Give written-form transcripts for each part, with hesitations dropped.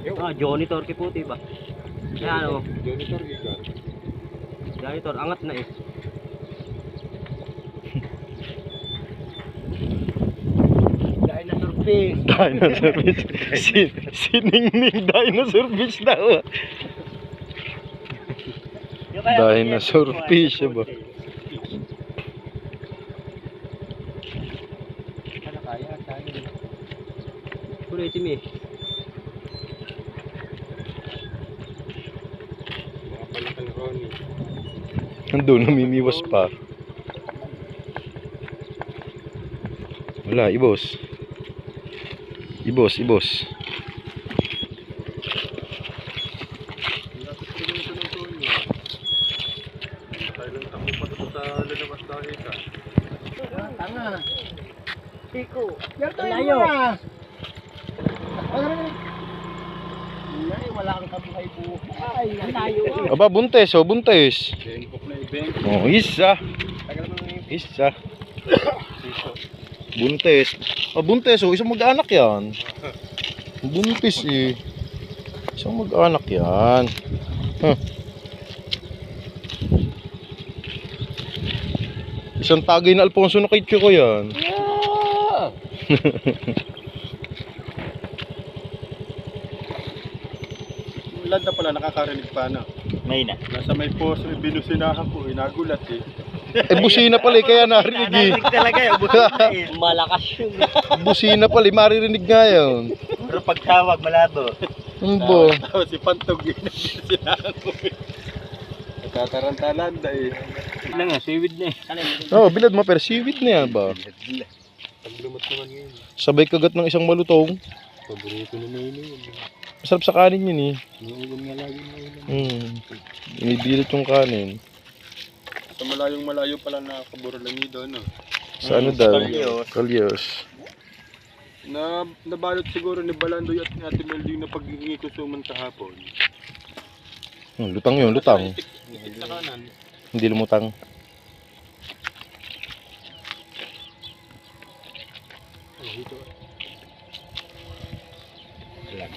Ah, janitor kay puti ba? Yan o. Janitor giga. Janitor, angat na eh. Dinosaur fish. Dinosaur fish. Siningning dinosaur fish daw. Dinosaur fish ba? Ano kaya? Saan? Kulo itim eh. Mga palakal Ronnie. Nandun, namimiwas pa. Wala, ibos. Ibos. Kailan takbo pa ito sa lalabas dahil ka. Tanga. Tiko. Layo. Ay, wala kang kabuhay buhay. Ay, layo. Aba, buntes, oh, buntes. Bangkok na event. Oh, isa. Tagal mo na yung Isa. Buntes. Ah, buntes, oh, isang mag-anak yan. Buntis eh. Isang mag-anak yan. Huh. Isang tagay na Alfonso na kay Chico yan. Yeah! Ulan na pala, nakakarinig pa na. May na. Nasa may post, may binusinahan ko, nagulat eh. Eh, busina pala eh, kaya narinig eh. Narinig talaga yun. Malakas yun. Busina pala eh, maririnig nga yun. Pero pagtawag, malabo. Ano ba? Tapos si Pantog yun, binusinahan ko eh. Nagkatarantalanda eh. Ilan nga, seaweed na eh. Oh, bilad mo, pero seaweed na yan ba? Paglumat naman ngayon. Sabay kagat ng isang malutong. Paborito na yun yun. Masarap sa kanin yun eh. Nuulam nga lagi na yun. Inibilot yung kanin. Sa malayong malayo pala na Kaburalanido, no? Sa ano daw? Kalyos. Kalyos. Nabalot siguro ni Balandoy at ni Ate Meldy na paghingi ko suman kahapon. Lutang yun, lutang. Tikit sa kanan. Hindi lumutang. Dito.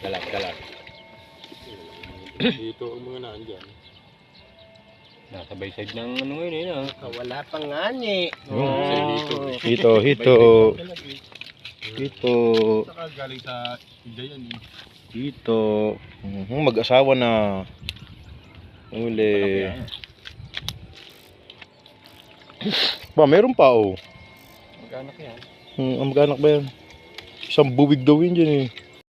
Galag. Dito ang mga nandyan. Nakabay side ng ano ngayon eh. No? Wala pang ngani. Hito. Saka galing sa Indayan eh. Hito. Mag-asawa na. Uli. Ba, meron pa oh. Mag-anak yan. Ang mag-anak ba yan? Isang buwig daw yun dyan eh.